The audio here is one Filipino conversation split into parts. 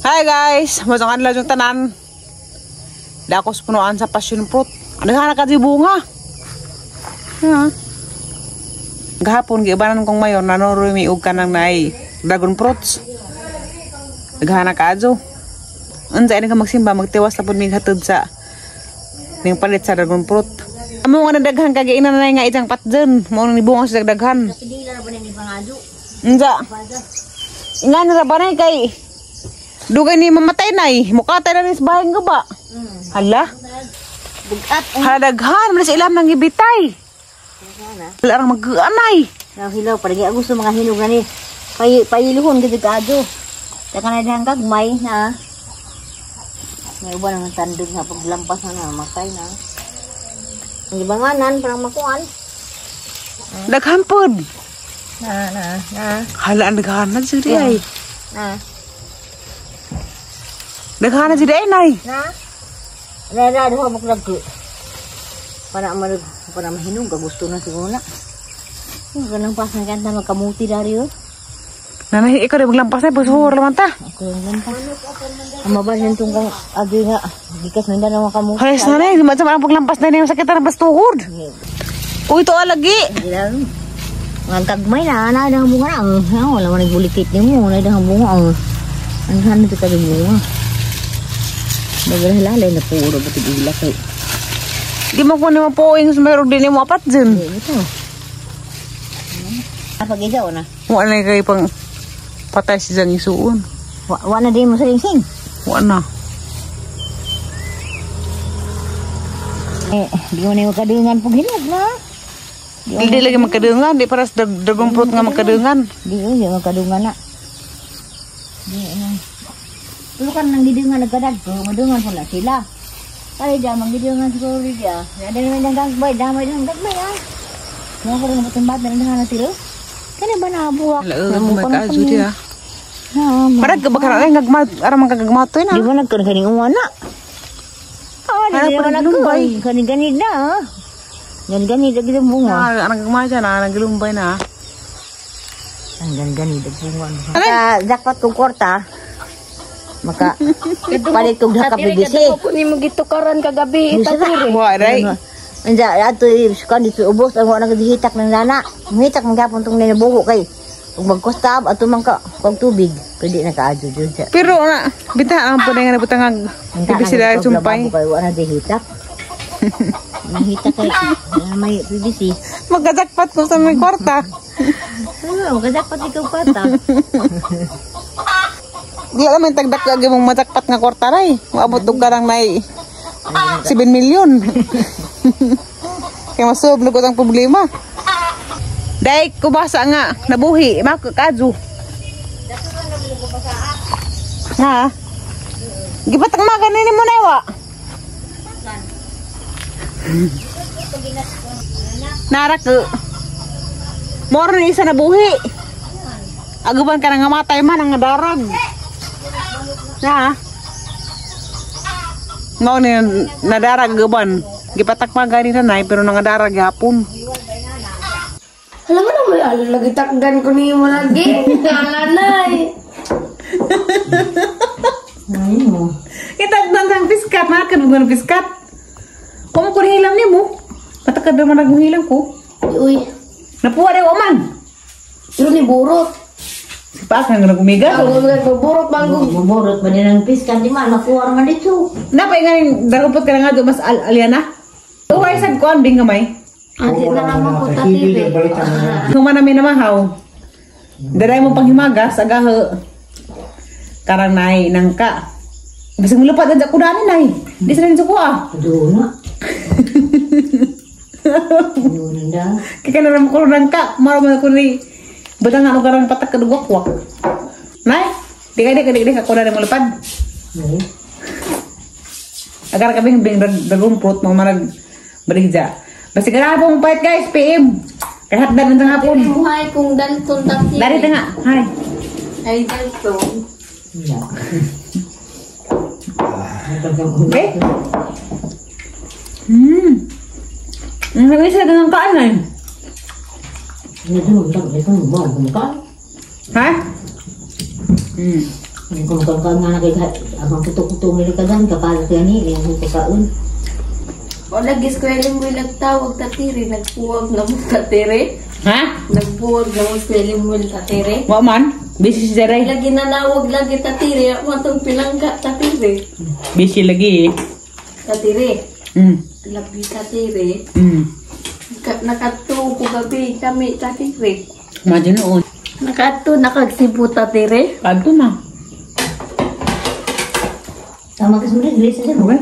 Hi guys, masang kanila yung tanan. Dako sa punuan sa passion fruit. Ano nga nakati bunga? Gahapon giibanan kong mayor nanoroy miug ka ng naay dragon fruits. Naghana ka adyo. Unsa ini ka magsimba magtiwas na pud mig hatod sa ning palit sa dragon fruit. Amo nga nadaghan kagainan na nga itang patjen, mo ni bunga sa daghan. Dili na ba ni pangado? Unsa? Ingana ra banay kay dugay ni mamatay nay, mukatay na ni sa bahay nga ba? Hala? Bugat. Hadaghan, manas ilam nang ibitay. Wala rang mag-anay. Hilaw, parang gusto mga hinog na ni. Pailuhon ka dito. Taka na dihang kagmay na. May uba ng tandog na paglampas na matay na. Ang ibanganan, parang makuan. Daghan pod. Na. Hala, ang daghan na si ay. Na. Daghan na si ay, nay. Na. Nara, doon mo klagko. Para mahinog, gusto na siguro na. Ganang pasan kanta magkamuti dari yun. Nanay, ikaw rin maglampas na, busuhor naman ta. Ako yung lampas. Ang mabal nito kang agi nga. Gikas na hindi na makamuti. Halos nanay, dumaan ang paglampas na yung sakit na bastuhod. Uy, ito alagi. Ang kagmay na, nadang bunga na. Wala man nagbulikit niyo mo, nadang bunga. Ang hanap ito kaging bunga. Naglalay na puro ba't ibigla kay. Di mo ko naman po yung mayroon din mo apat dyan. Ito. Pag-isaw na. Wala na kayo pang patay si Zang isuon. Wala na din mo sa lingsing. Wala na. Di mo na yung makadungan pag hinog na. Hindi lagi magkadungan. Di para sa dragon fruit nga magkadungan. Di yung makadungan na. Di na. Pero kan nang didungan nagkadagto, madungan po na sila. Kaya dyan, magdidungan siguro dyan. Ada naman ng gagbay, damay ng gagbay Mga ko rin matimbat na nang natiro. Kaya ba nakabuwak? Wala, magkaaso diya. Parang ka ba karang aram ang kagagmato na? Di ba nagkaning umana? Di ba nagkaning ganid na. Ganid na gitang bunga. Anang gagmaya na, naglumbay na. Ang ganid na bunga. Jackpot kong kwarta. Maka palit kong nakapibisi. Ito ni mo gitukaran kagabi itatiri. Waray. Anja ato kan dito ubos ang wala naghihitak ng nana. Hitak ng gapon tong nabuho kay ug magkustab ato man ka kog tubig pwede na kaadyo jud siya. Pero na bitahan po na nga nabutang bibisi dahil sumpay. Kay wala dihitak. Nahitak kay may bibisi. Magkajakpat ko sa may kwarta. Magkajakpat ikaw pata. Di naman tagdak lagi mong matakpat nga kwarta ray. Maabot og karang nay 7 milyon. Kaya masoblo ko tang problema. Dahil kubasa nga nabuhi makakadyo. Ha? Gibatang maganin mo na wa. Narak ko. Moro ni isa nabuhi. Aguban ka nga matay man ang darag. Na. Mao ni nadarag gaban. Gipatak pa gani na nay pero nangadarag gapon. Alam mo na may lagi takdan ko ni mo lagi. Alanay. Itagdan sang piskat na kan bukan piskat. Kung ko hilang nimo, patakad man naghilang ko. Uy, Napuwa rin man. pero ni burot. Sipas nga nagumiga. Ako burot banggo. Buburot ba din ang piskan di man nakuha man dito. Napay nga ning darupot ka nga do mas aliana. Uway sad ko anding gamay. Ati na naman ko tatibe. Kung man namin namahaw. Daray mo panghimagas agahe. Karang nay nangka. Bisang lupa dadya ko dani nay. Di sa rin ko ah. Doon na. Doon na. Kaya na naman ko nangka. Maro man ko ni badang ano karang patak kadugwak-wak. Nay, di ako na mo lupad. Agar kami bing dagumpot mo manag baligja. Basta ka po pahit guys, PM. Kahit dan ng hapon. Buhay kung Dalton tati. Dari tengah. Hai. Ay Dalton. Okay. Ang bisa dengan kaan na yun. Ini dulu tak boleh kan bawa bukan. Ha? Kung nga nakikat, ang kutok-kutok nila kagan, kapalat yan yung kakaon. O lagi ko yung may nagtawag tatiri, nagpuwag na mo tatiri. Ha? Nagpuwag na mo sila mo tatiri. Wa man? Busy si Jeray. Lagi nanawag lagi tatiri, ako matong pilangga tatiri. Busy lagi eh. Tatiri. Mm. Labi tatiri. Mm. Nakatuo ko gabi kami tatiri. Madyo noon. Nakatuo nakagsibu tatiri. Kanto na. Tama ka sulit, bilis siya. Okay.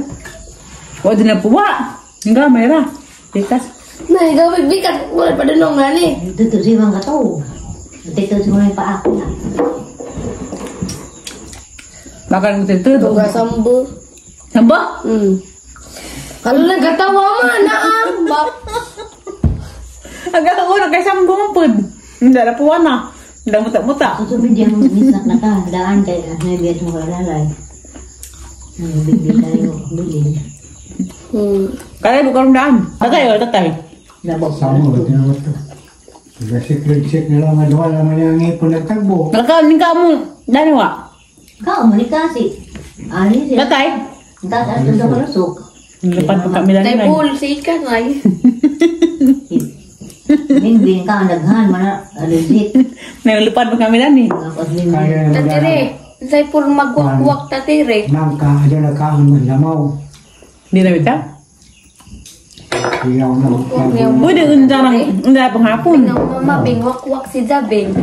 Wa din na puwa. Hingga mayra. Tikas. Nah, gawin bikat. Wala pa dinong nga ni. Ito siya mga kataw. Ito siya mga pa ako na. Bakal mo tito. Tuga sambo. Samba? Kalau nagkatawa man, naambak. Agak ko na kay sambo mo pud. Hindi na puwa na. Hindi muta-muta. Ang sabi diyan mo misak na ka, daan kay nabiyat mo kalalay. Bibili tayo, bili. Kaya bukan daan. Tatay o tatay. Labok Sama ba tinawag ito? Nag-secret nila nga wala naman yung ipon nagtagbo. Nakanin ka mo. Dani wa? Kau malikasi. Ani siya. Tatay. Entas ato sa kalusok. Lepas pa kami lang na. Tebul si ikan ay. Bingbing ka, naghan, mana, legit. Nalipad pa kami lang eh. Tapos bingbing. Kaya Tatiri. Say pul magwakwak tatiri. nangka, dyan nagkaan mo lamaw. Di na bita? Iyaw na. Pwede unta na panghapon. Pinang mama bingwakwak si Zabing.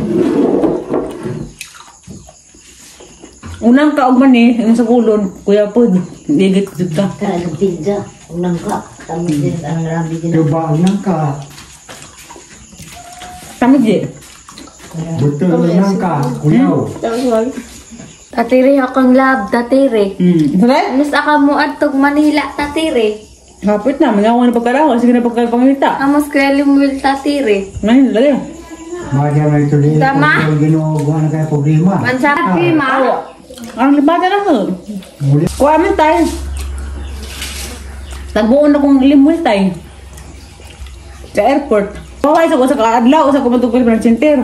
Unang kaugman eh, yung sa kulon, kuya po, ligit ka. Kaya ng pizza, unang ka. Tamit din, ang rabi din. Diba, nangka, Kami di. buto nangka, kuyaw. Tatiri akong lab tatiri. Saray? Mas aka mo atog Manila tatiri. Kapit na, mangawa na pagkaraho, sige na pagkapangita. Amos kaya limuil tatiri. Ngayon, lagi. Madya na ito din. Tama. Kung ginagawa na kayo problema. Mansapri ma. Ang libada na ko. Muli. Kuha man tayo. Nagbuon akong limuil tayo. Sa airport. Paway sa ko sa kaadlaw, sa kumatugol ng center.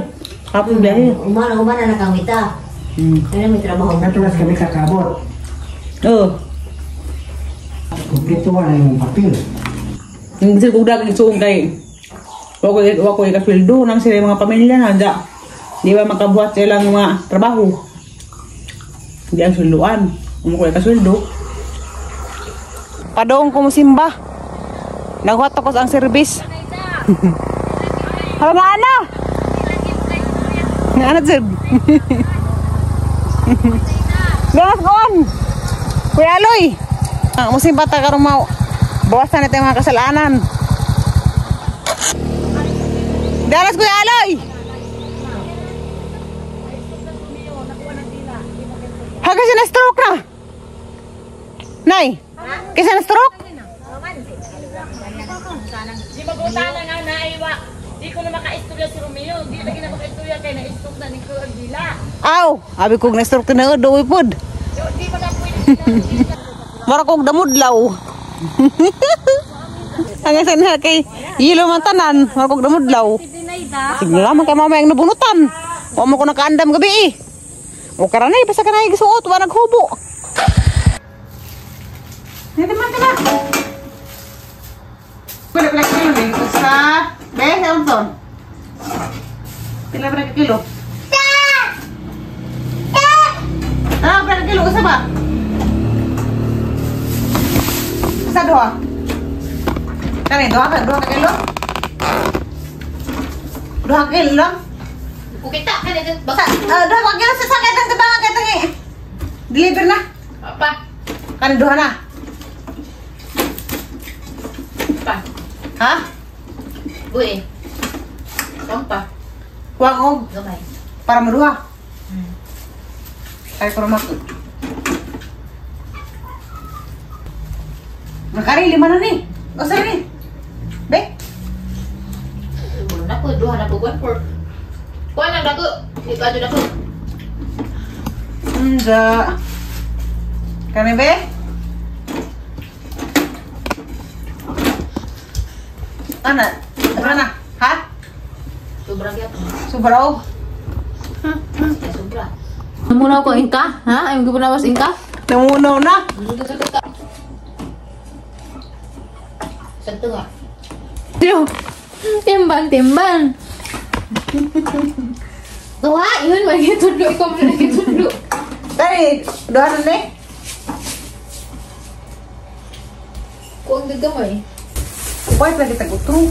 Kapit biyahe. Umana na kamita. Kaya may trabaho. Natulas kami kakabot. Oo. Kumpleto na yung papel. Yung gusto ko daging suong kay wako ikasweldo nang sila yung mga pamilya na da. Di ba makabuhat sila ng mga trabaho. Hindi ang sweldoan. Kung ko ikasweldo. Padong ko musimba. Naghuat ako ang service. Hala na ana. Nga ana sir. Ganas kon. Kuya Aloy. Musimba ta karong mau. Bawasan natin mga kasalanan. Dalas Kuya Aloy. Haga siya na stroke na. Nay. Kisa na stroke? Di magutala nga na iwa. Di ko na maka-istorya si Romeo. Di lagi na maka-istorya kay na-istok na ni Kuya Dila. Aw, abi kog na stroke na doy pod. Di mo na pwede. Mara kog damudlaw. Ang isa kay yelo man tanan, mara kog damudlaw. Sige man kay mama ang nabunutan. Wa mo ko nakaandam gabi eh. O karanay basta kanay gisuot wa naghubo. Dito man ka na. Pila pala kilo ni sa bes Elton. Pila pala kilo? Ah, pila kilo usa ba? Sa dua. Kani dua ka kilo? Dua kilo lang. Kukita ka na dyan. Baka dua kilo sa sakit ang katanga katanga. Deliver na. Apa? Kani dua na. Pa. Ha? Bue. Saan pa? Kuha ko Gamay. para maduha. Ay ko rumah. Nakari lima na ni. O sa ni. Be. Na po, duha na po. 1/4. Kuha lang dako. Ito ato dako. Enja. Kani be? Ana, ana, ha? Sobra gyapon. Sobrao. Ya sobra. Namunaw ko ingka? Ha? Ayaw ko panawas ingka? Namunaw na. Santo nga. Tiyo. Timbang. Gawa, yun. Magitudlo ko. Magitudlo. Tari, doon na eh. Kung gagamay. Upay pa kita gutro.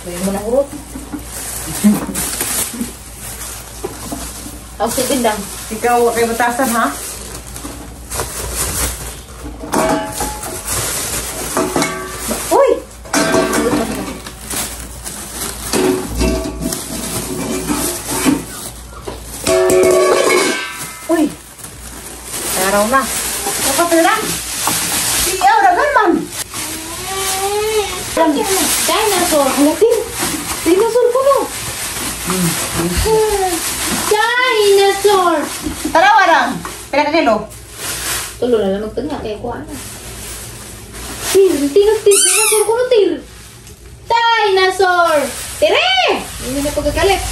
Bayan mo na urot. Ako sa bindang. Ikaw kay batasan ha? Uy! Uy! Araw na. Kapatira! Siyaw, ragan man! Dinosaur. Halatin. Dinosaur ko no. Dinosaur. Tara, warang! Pila ka kilo? Tulo na lang magtanga kay kuha na. Dinosaur ko no, tir. Dinosaur. Tire! Hindi na pagkakalit.